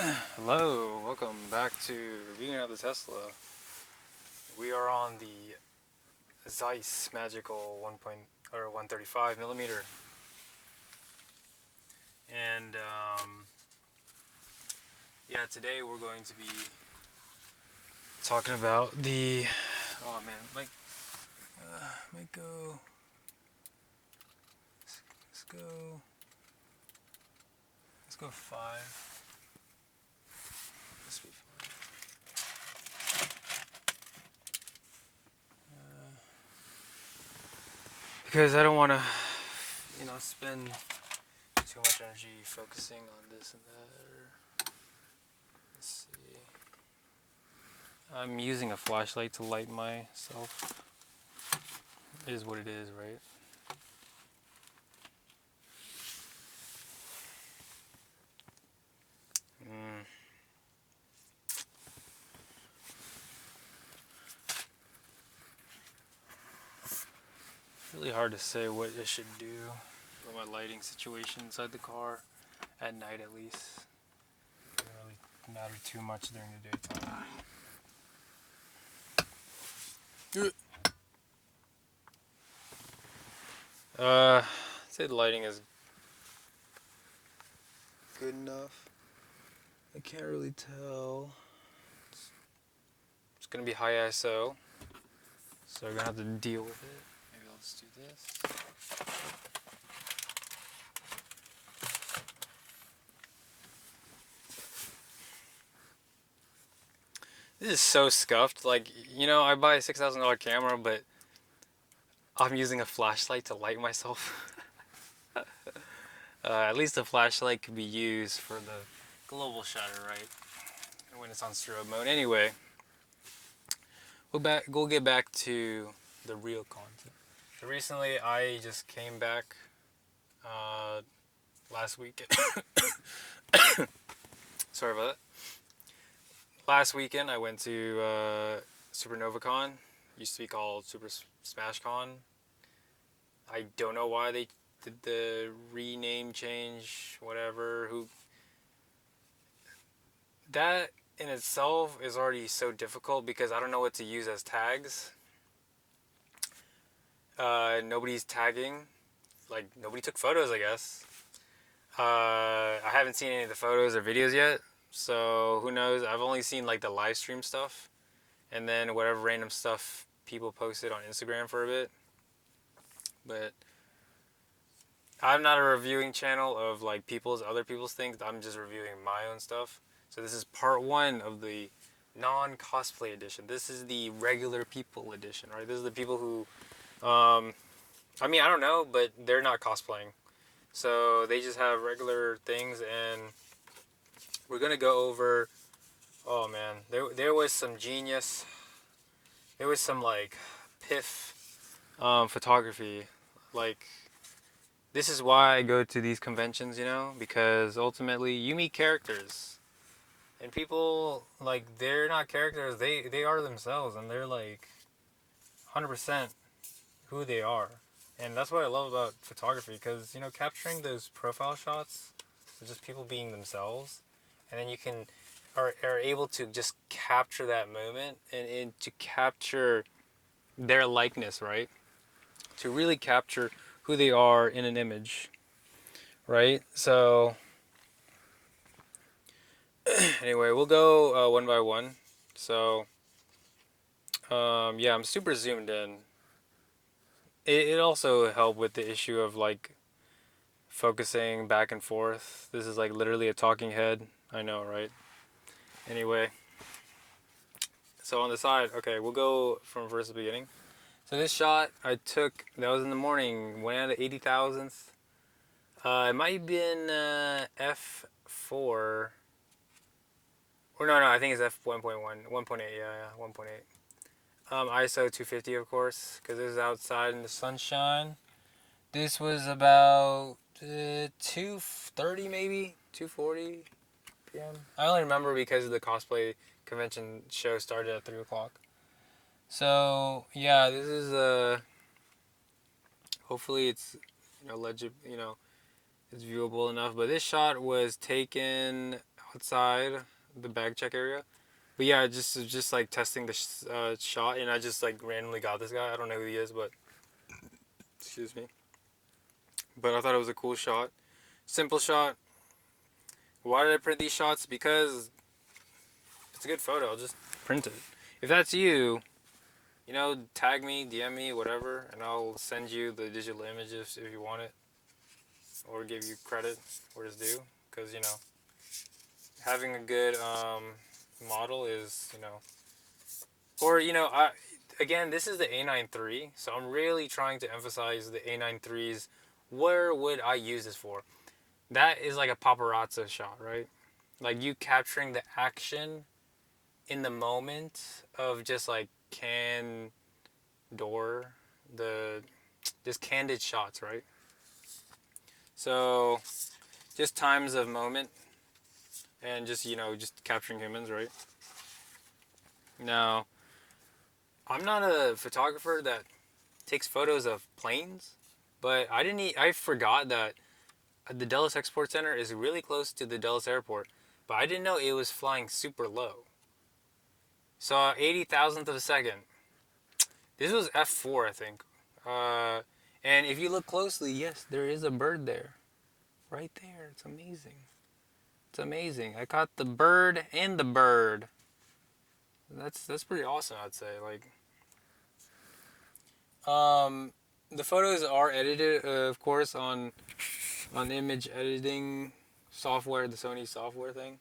Hello, welcome back to reviewing of the Tesla. We are on the Zeiss Magical 135 millimeter, and yeah, today we're going to be talking about the. Oh man, might go. Let's go. Let's go 5. This will be fine. Because I don't want to, spend too much energy focusing on this and that. Let's see. I'm using a flashlight to light myself. It is what it is, right? Really hard to say what I should do for my lighting situation inside the car, at night at least. It doesn't really matter too much during the daytime. I'd say the lighting is good enough. I can't really tell. It's gonna be high ISO, so we're gonna have to deal with it. Maybe I'll just do this. This is so scuffed. Like, I buy a $6,000 camera, but I'm using a flashlight to light myself. At least the flashlight could be used for the global shutter, right? When it's on strobe mode. Anyway, we'll get back to the real content. So recently, I just came back last weekend. Sorry about that. Last weekend, I went to Supernova Con. Used to be called Super Smash Con. I don't know why they did the rename change, whatever. That in itself is already so difficult because I don't know what to use as tags. Nobody's tagging. Like, nobody took photos, I guess. I haven't seen any of the photos or videos yet, so who knows? I've only seen like the live stream stuff and then whatever random stuff people posted on Instagram for a bit. But I'm not a reviewing channel of like other people's things. I'm just reviewing my own stuff. So this is part 1 of the non-cosplay edition. This is the regular people edition, right? This is the people who, I don't know, but they're not cosplaying. So they just have regular things, and we're gonna go over. Oh man, there was some genius. There was some like piff photography. Like, this is why I go to these conventions, because ultimately you meet characters, and people, like, they're not characters. They are themselves, and they're like 100% who they are. And that's what I love about photography, because capturing those profile shots of just people being themselves, and then you are able to just capture that moment and to capture their likeness, right? To really capture who they are in an image, right? So anyway, we'll go one by one. So yeah, I'm super zoomed in. It also helped with the issue of like focusing back and forth. This is like literally a talking head. I know, right? Anyway, so on the side, okay, we'll go from first to beginning. So this shot I took, that was in the morning, went out at 80 thousandths. It might have been F4. Or no, I think it's F1.1. 1.8, yeah, 1.8. ISO 250, of course, because this is outside in the sunshine. This was about 2:30 maybe, 2:40 p.m. I only remember because the cosplay convention show started at 3 o'clock. So yeah, this is hopefully it's legible, it's viewable enough. But this shot was taken. outside the bag check area. But yeah, just like testing the shot, and I just like randomly got this guy. I don't know who he is, but excuse me. But I thought it was a cool shot, simple shot. Why did I print these shots? Because it's a good photo. I'll just print it. If that's you, tag me, DM me, whatever, and I'll send you the digital images if you want it, or give you credit where it's due. Because having a good model is or again, this is the A9 III, so I'm really trying to emphasize the A9 III's. Where would I use this for? That is like a paparazzi shot, right? Like you capturing the action in the moment of just like just candid shots, right? So just times of moment and just capturing humans, right? Now, I'm not a photographer that takes photos of planes, but I forgot that the Dulles Export Center is really close to the Dulles Airport, but I didn't know it was flying super low. So 80,000th of a second. This was F4, I think. And if you look closely, yes, there is a bird there. Right there. It's amazing. It's amazing. I caught the bird and the bird. That's pretty awesome, I'd say. The photos are edited, of course, on image editing software, the Sony software thing.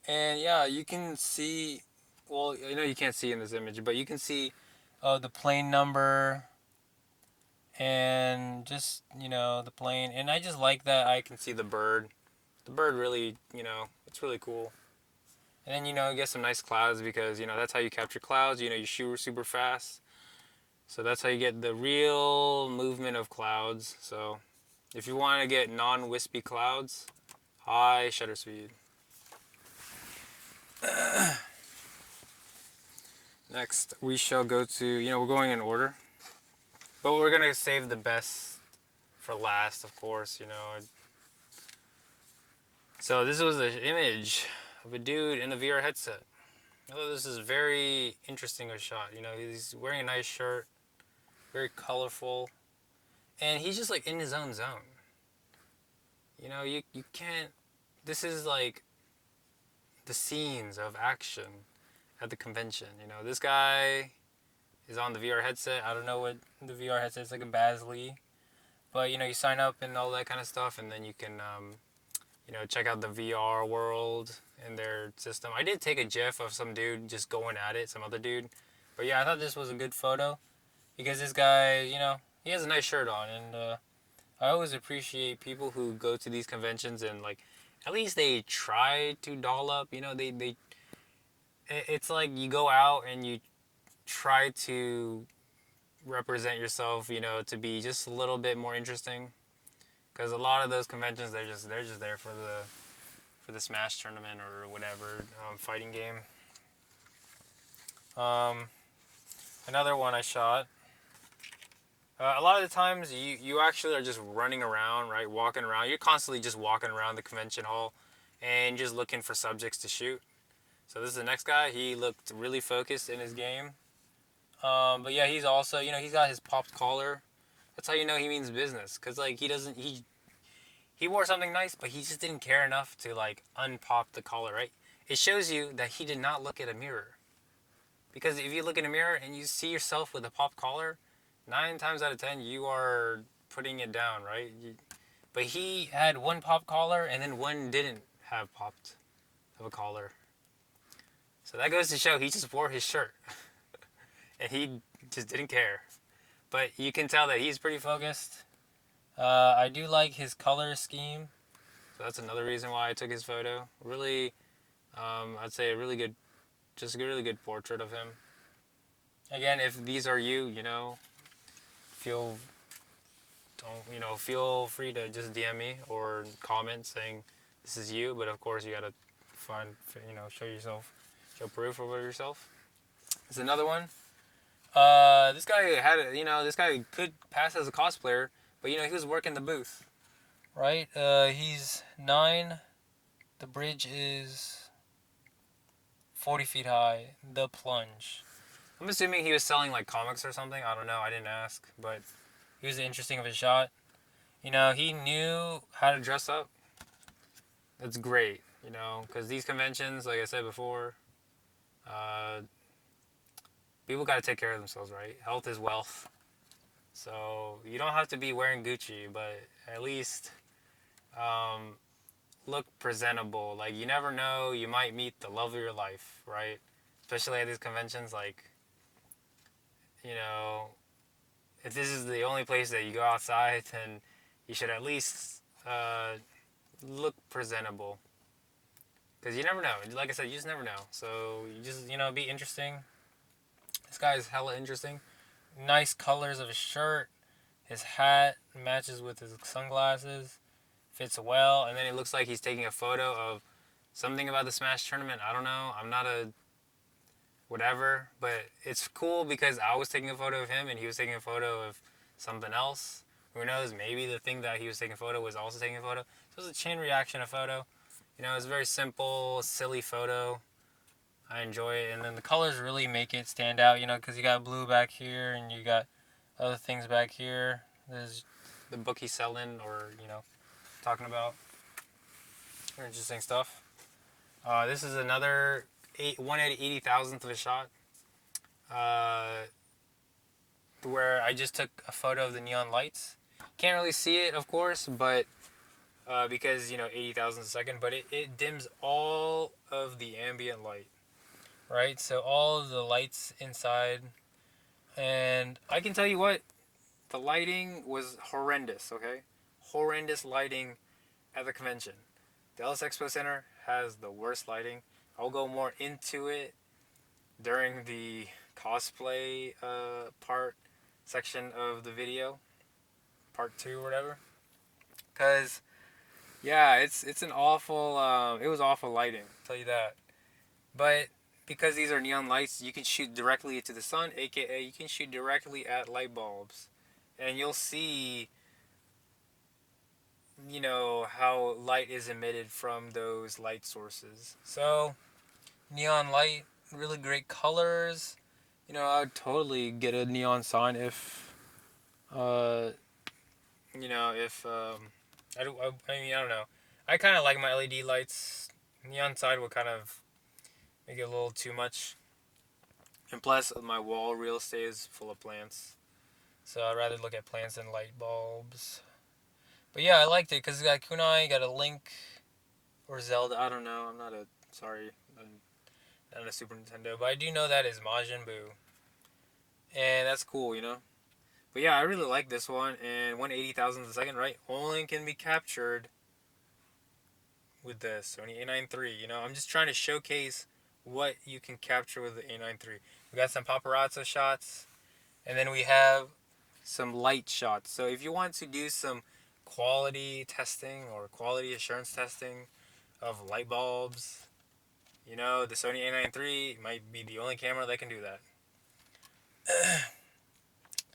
And yeah, you can see, well, I know you can't see in this image, but you can see the plane number and just, the plane. And I just like that I can see the bird. The bird really, it's really cool. And then, get some nice clouds because, that's how you capture clouds. You shoot super fast. So that's how you get the real movement of clouds. So if you want to get non-wispy clouds, high shutter speed. Next, we shall go to, we're going in order. But we're going to save the best for last, of course, So this was an image of a dude in a VR headset. Oh, this is very interesting a shot. He's wearing a nice shirt, very colorful, and he's just like in his own zone. You can't. This is like the scenes of action at the convention. This guy is on the VR headset. I don't know what the VR headset is, like a Basley, but you sign up and all that kind of stuff, and then you can check out the VR world and their system. I did take a GIF of some dude just going at it, some other dude. But yeah, I thought this was a good photo because this guy, he has a nice shirt on. And I always appreciate people who go to these conventions and at least they try to doll up. It's like you go out and you try to represent yourself, to be just a little bit more interesting. Because a lot of those conventions, they're just there for the Smash tournament or whatever fighting game. Another one I shot. A lot of the times you actually are just running around, right? Walking around. You're constantly just walking around the convention hall and just looking for subjects to shoot. So this is the next guy. He looked really focused in his game. But yeah, he's also, he's got his popped collar. That's how you know he means business. Because he wore something nice, but he just didn't care enough to unpop the collar, right? It shows you that he did not look at a mirror. Because if you look in a mirror and you see yourself with a popped collar, 9 times out of 10 you are putting it down, right? But he had one pop collar and then one didn't have popped of a collar. So that goes to show he just wore his shirt. And he just didn't care. But you can tell that he's pretty focused. I do like his color scheme. So that's another reason why I took his photo. Really, I'd say a really good portrait of him. Again, if these are you, feel free to just DM me or comment saying this is you. But of course, you gotta show proof of yourself. There's another one. This guy could pass as a cosplayer, but he was working the booth, right? He's 9. The bridge is 40 feet high. The plunge. I'm assuming he was selling like comics or something. I don't know. I didn't ask, but He was interesting of a shot. He knew how to dress up. That's great. Because these conventions, like I said before, uh, people got to take care of themselves, right? Health is wealth. So you don't have to be wearing Gucci, but at least um, look presentable. Like you never know, you might meet the love of your life, right? Especially at these conventions, like you know, if this is the only place that you go outside, then you should at least look presentable. Because you never know. Like I said, you just never know. So you just, be interesting. This guy is hella interesting. nice colors of his shirt. His hat matches with his sunglasses. Fits well. And then it looks like he's taking a photo of something about the Smash tournament. I don't know. I'm not a whatever. But it's cool because I was taking a photo of him and he was taking a photo of something else. Who knows? Maybe the thing that he was taking a photo was also taking a photo. So it was a chain reaction of photo. It's a very simple, silly photo. I enjoy it. And then the Colors really make it stand out, because you got blue back here and you got other things back here. There's the book he's selling or, talking about. Interesting stuff. This is another 1/80,000th of a shot. Where I just took a photo of the neon lights. Can't really see it, of course, but because 80,000 a second, but it dims all of the ambient light, right. So all of the lights inside, and I can tell you what, the lighting was horrendous. Okay, horrendous lighting at the convention. The LS Expo Center has the worst lighting. I'll go more into it during the cosplay part section of the video, part 2 or whatever. Cause yeah, it's an awful. It was awful lighting. I'll tell you that. But because these are neon lights, you can shoot directly into the sun, aka you can shoot directly at light bulbs, and you'll see. How light is emitted from those light sources. So neon light, really great colors. I would totally get a neon sign if, uh, if I mean, I don't know. I kind of like my LED lights. Neon side would kind of make it a little too much. And plus, my wall real estate is full of plants. So I'd rather look at plants than light bulbs. But yeah, I liked it because you got Kunai, got a Link, Or Zelda. I don't know. I'm not a. Sorry. I'm not a Super Nintendo. but I do know that is Majin Buu. And that's cool. But yeah, I really like this one. And 1/80,000th a second, right? Only can be captured with the Sony A9 III. I'm just trying to showcase what you can capture with the A9 III. We got some paparazzi shots, and then we have some light shots. So if you want to do some quality testing or quality assurance testing of light bulbs, the Sony A9 III might be the only camera that can do that.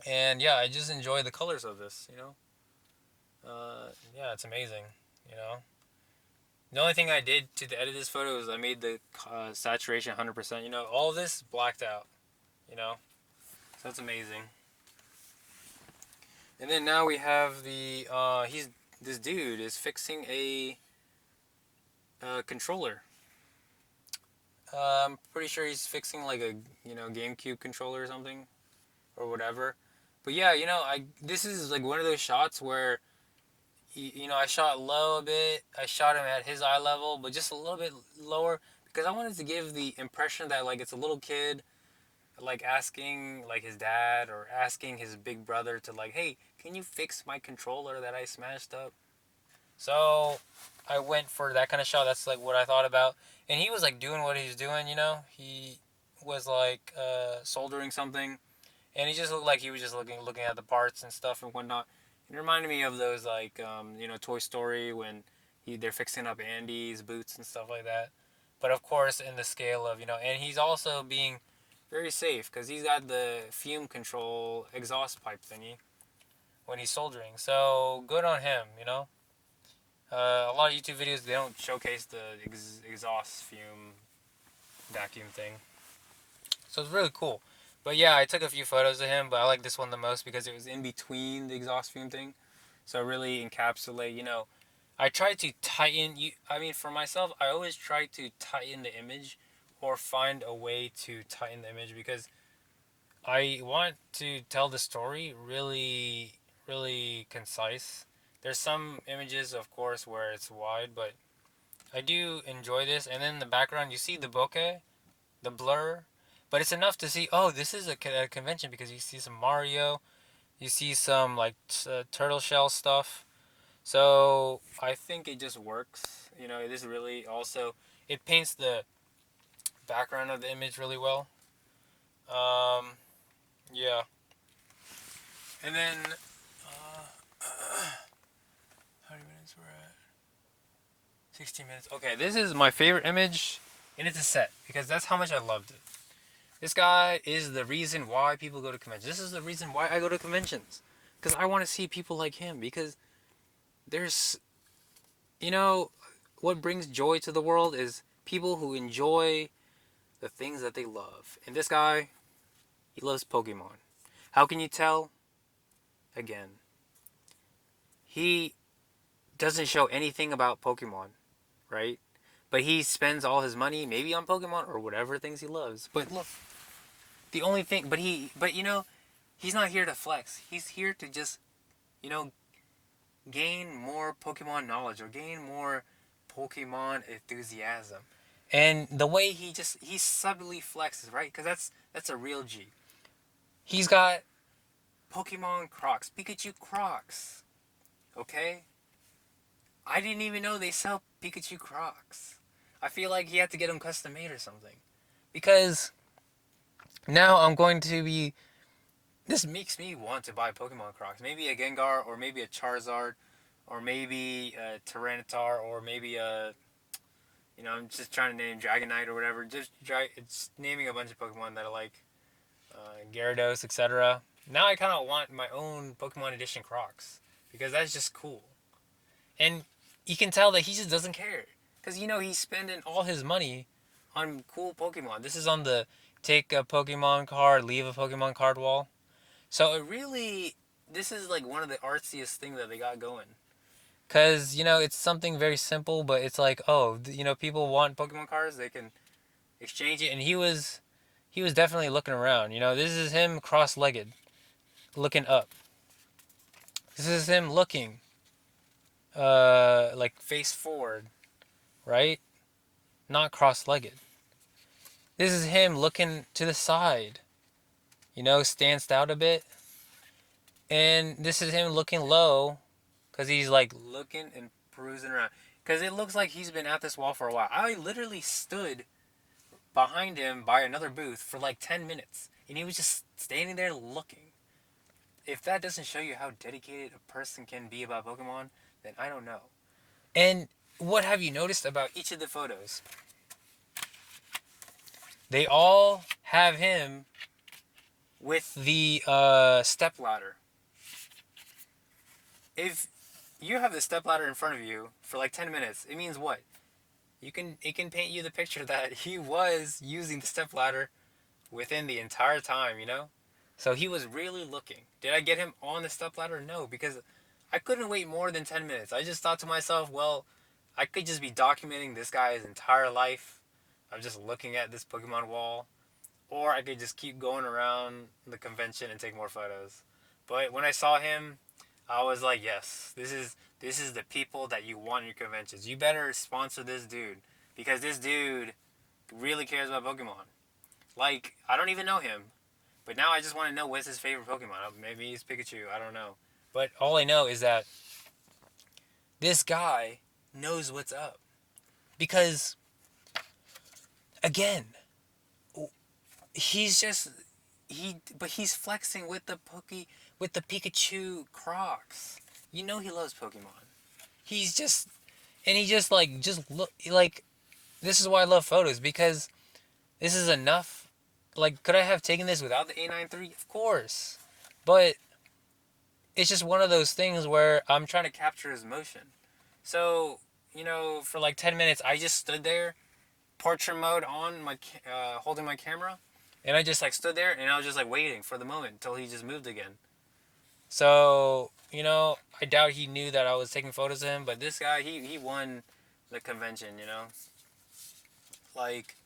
And yeah, I just enjoy the colors of this. Yeah, it's amazing. You know, the only thing I did to edit this photo is I made the saturation 100%. All this blacked out. So that's amazing. And then now we have this dude is fixing a controller. I'm pretty sure he's fixing like a GameCube controller or something, or whatever. But yeah, this is like one of those shots where I shot low a bit. I shot him at his eye level, but just a little bit lower because I wanted to give the impression that like it's a little kid like asking like his dad or asking his big brother to like, hey, can you fix my controller that I smashed up? So I went for that kind of shot. That's like what I thought about. And he was like doing what he was doing. He was like Soldering something. and he just looked like he was just looking at the parts and stuff and whatnot. It reminded me of those like Toy Story when they're fixing up Andy's boots and stuff like that. But of course, in the scale of and he's also being very safe because he's got the fume control exhaust pipe thingy when he's soldering. So good on him. A lot of YouTube videos, they don't showcase the exhaust fume vacuum thing. So it's really cool. But yeah, I took a few photos of him, but I like this one the most because it was in between the exhaust fume thing. So it really encapsulate, I try to tighten for myself, I always try to tighten the image or find a way to tighten the image because I want to tell the story really really concise. There's some images of course where it's wide, but I do enjoy this. And then in the background you see the bokeh, the blur, but it's enough to see, oh, this is a convention because you see some Mario, you see some like turtle shell stuff. So I think it just works. It is really also, it paints the background of the image really well. Um, yeah. And then, how many minutes we're at? 16 minutes. Okay, this is my favorite image, and it's a set because that's how much I loved it. This guy is the reason why people go to conventions. This is the reason why I go to conventions. Because I want to see people like him. Because there's, you know, what brings joy to the world is people who enjoy the things that they love. And this guy, he loves Pokemon. How can you tell? Again, he doesn't show anything about Pokemon, right? But he spends all his money maybe on Pokemon or whatever things he loves. But look, the only thing, he's not here to flex. He's here to just, you know, gain more Pokemon knowledge or gain more Pokemon enthusiasm. And the way he subtly flexes, right? Because that's a real G. He's got Pokemon Crocs, Pikachu Crocs. Okay? I didn't even know they sell Pikachu Crocs. I feel like he had to get them custom made or something. Because now I'm going to be. This makes me want to buy Pokemon Crocs. Maybe a Gengar, or maybe a Charizard, or maybe a Tyranitar, or maybe a. I'm just trying to name Dragonite or whatever. It's naming a bunch of Pokemon that I like. Gyarados, etc. Now I kind of want my own Pokemon Edition Crocs. Because that's just cool. And you can tell that he just doesn't care. Because, he's spending all his money on cool Pokemon. This is on the take a Pokemon card, leave a Pokemon card wall. So this is like one of the artsiest things that they got going. Because, it's something very simple, but it's like, oh, people want Pokemon cards, they can exchange it. And he was definitely looking around. This is him cross-legged, looking up. This is him looking, like face forward, right? Not cross-legged. This is him looking to the side, stanced out a bit. And this is him looking low, because he's like looking and perusing around. Because it looks like he's been at this wall for a while. I literally stood behind him by another booth for like 10 minutes. And he was just standing there looking. If that doesn't show you how dedicated a person can be about Pokemon, then I don't know. And what have you noticed about each of the photos? They all have him with the stepladder. If you have the stepladder in front of you for like 10 minutes, it means what? It can paint you the picture that he was using the stepladder within the entire time, So he was really looking. Did I get him on the stepladder? No, because I couldn't wait more than 10 minutes. I just thought to myself, well, I could just be documenting this guy's entire life. I'm just looking at this Pokemon wall. Or I could just keep going around the convention and take more photos. But when I saw him, I was like, yes, this is the people that you want in your conventions. You better sponsor this dude. Because this dude really cares about Pokemon. Like, I don't even know him. But now I just want to know what's his favorite Pokemon. Maybe he's Pikachu. I don't know. But all I know is that this guy knows what's up. Because, again, he's just but he's flexing with the Pikachu Crocs. He loves Pokemon. He's just and he just look like this is why I love photos, because this is enough. Like, could I have taken this without the A9 III? Of course. But it's just one of those things where I'm trying to capture his emotion. So, you know, for like 10 minutes, I just stood there, portrait mode on, holding my camera. And I just like stood there and I was just like waiting for the moment until he just moved again. So, you know, I doubt he knew that I was taking photos of him, but this guy, he won the convention, you know? Like,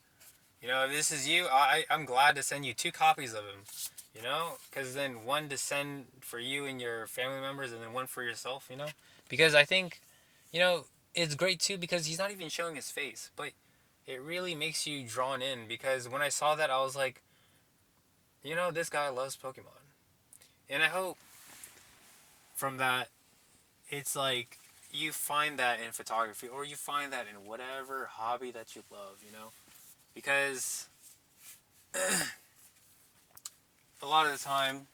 you know, if this is you, I'm glad to send you 2 copies of him, you know? Because then one to send for you and your family members and then one for yourself, you know? Because I think, you know, it's great too because he's not even showing his face, but it really makes you drawn in because when I saw that, I was like, you know, this guy loves Pokemon. And I hope from that, it's like you find that in photography or you find that in whatever hobby that you love, you know? Because a lot of the time,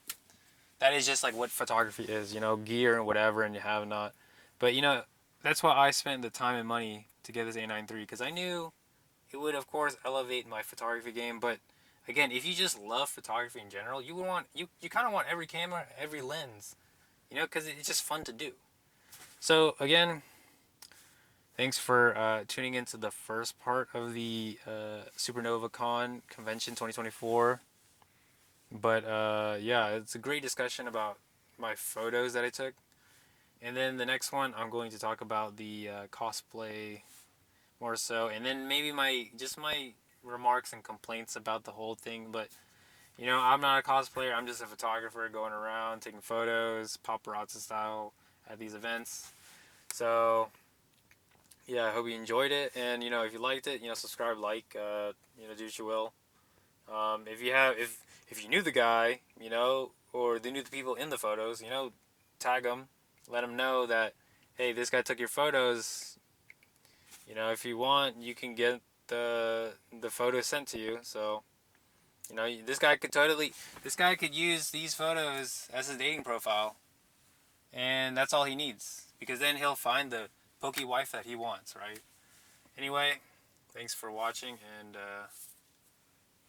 that is just like what photography is, you know, gear and whatever, and you have not. But, you know, that's why I spent the time and money to get this A9 III because I knew it would, of course, elevate my photography game. But again, if you just love photography in general, you would want, you kind of want every camera, every lens, you know, because it's just fun to do. So, again, thanks for tuning into the first part of the Supernova Con Convention 2024. But yeah, it's a great discussion about my photos that I took. And then the next one, I'm going to talk about the cosplay more so. And then maybe my remarks and complaints about the whole thing. But, you know, I'm not a cosplayer. I'm just a photographer going around taking photos, paparazzi style at these events. So yeah, I hope you enjoyed it, and you know, if you liked it, you know, subscribe, you know, do what you will. If you knew the guy, you know, or they knew the people in the photos, you know, tag them, let them know that, hey, this guy took your photos. You know, if you want, you can get the photos sent to you. So, you know, this guy could use these photos as his dating profile, and that's all he needs because then he'll find the pokey wife that he wants, right? Anyway, thanks for watching and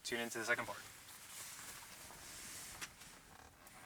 tune into the second part.